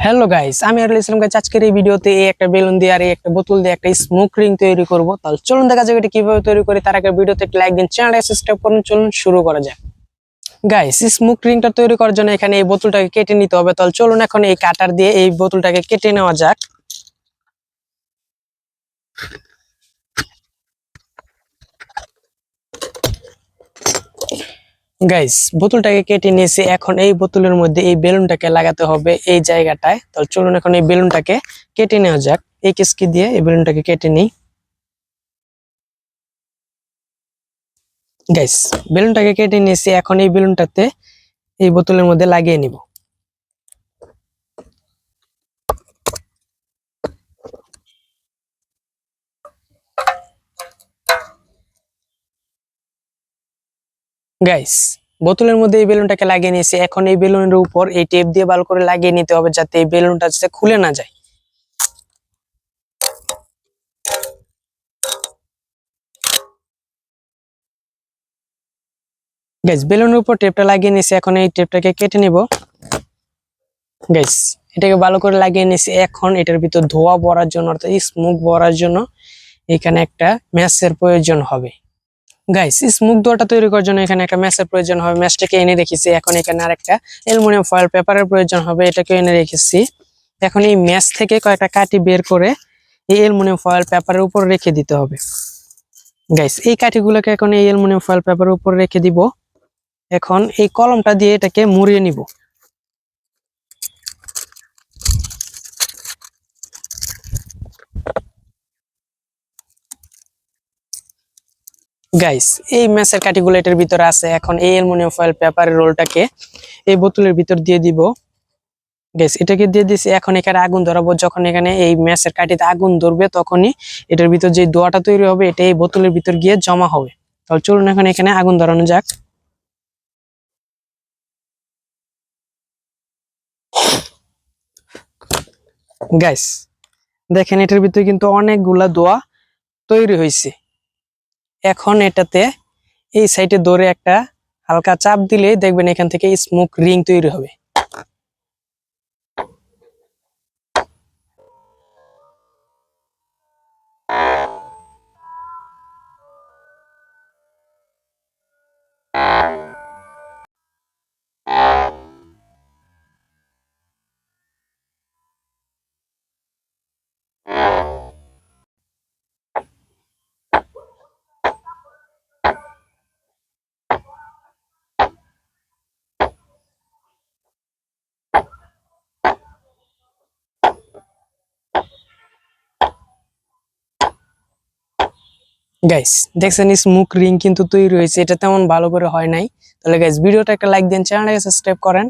Hello guys, আমি আরুল ইসলাম guys. আজকের এই ভিডিওতে এই একটা বেলুন দিয়ে আর এই একটা বোতল দিয়ে একটা স্মোক রিং তৈরি করব। তাহলে চলুন দেখা যাক এটা কিভাবে তৈরি করি। তার আগে ভিডিওতে একটা লাইক দিন, চ্যানেলটা সাবস্ক্রাইব করুন। চলুন শুরু করা যাক। গাইস, স্মোক রিংটা তৈরি করার জন্য এখানে এই বোতলটাকে কেটে নিতে হবে। তাহলে চলুন এখন এই কাটার দিয়ে এই বোতলটাকে কেটে নেওয়া যাক। গাইস, বোতলটাকে কেটে নিয়েছি। এখন এই বোতলের মধ্যে এই বেলুনটাকে লাগাতে হবে এই জায়গাটায়। তাহলে চলুন এখন এই বেলুনটাকে কেটে নেওয়া যাক। এই কেসকি দিয়ে এই বেলুনটাকে কেটে নিই। গাইস, বেলুনটাকে কেটে নিয়েছি। এখন এই বেলুনটাতে এই বোতলের মধ্যে লাগিয়ে নিব। গাইস, বোতলের মধ্যে এই বেলুনটাকে লাগিয়ে নিয়েছি। এখন এই বেলুনের উপর এই টেপ দিয়ে ভালো করে লাগিয়ে নিতে হবে, যাতে এই বেলুনটা যাতে খুলে না যায়। গাইস, বেলুনের উপর টেপটা লাগিয়ে নিয়েছি। এখন এই টেপটাকে কেটে নিব। গাইস, এটাকে ভালো করে লাগিয়ে নিয়েছি। এখন এটার ভিতর ধোঁয়া ভরার জন্য অর্থাৎ স্মোক ভরার জন্য এখানে একটা ম্যাচের প্রয়োজন হবে। গাইস, স্মোক ধোঁয়াটা তৈরি করার জন্য এখানে একটা ম্যাচের প্রয়োজন হবে। ম্যাচটাকে এনে রেখেছি। এখন এখানে আরেকটা অ্যালুমিনিয়াম ফয়েল পেপারের প্রয়োজন হবে, এটাকে এনে রেখেছি। এখন এই ম্যাচ থেকে কয়েকটা কাঠি বের করে এই অ্যালুমিনিয়াম ফয়েল পেপারের উপর রেখে দিতে হবে। গাইস, এই কাঠিগুলোকে এখন এই অ্যালুমিনিয়াম ফয়েল পেপারের উপর রেখে দিব। এখন এই কলমটা দিয়ে এটাকে মুড়িয়ে নিব। গাইস, এই ম্যাচের কাঠিগুলো এটার ভিতরে আছে। এখন এই অ্যালুমিনিয়াম ফয়েল পেপারের রোলটাকে এই বোতলের ভিতর দিয়ে দিব। গাইস, এটাকে দিয়ে দিছি। এখন এখানে আগুন ধরাবো। যখন এখানে এই ম্যাচের কাঠিতে আগুন ধরবে তখনই এটার ভিতর যে ধোঁয়াটা তৈরি হবে এটা এই বোতলের ভিতর গিয়ে জমা হবে। তাহলে চলুন এখন এখানে আগুন ধরানো যাক। গাইস, দেখেন এটার ভিতরে কিন্তু অনেকগুলা ধোঁয়া তৈরি হয়েছে। এখন এটাতে এই সাইডে ধরে একটা হালকা চাপ দিলে দেখবেন এখান থেকে স্মোক রিং তৈরি হবে। গাইস, দেখছেন স্মোক রিং কিন্তু তৈরি হয়েছে। এটা তেমন ভালো করে হয় নাই। তাহলে গাইস, ভিডিওটা একটা লাইক দেন, চ্যানেলটাকে সাবস্ক্রাইব করেন।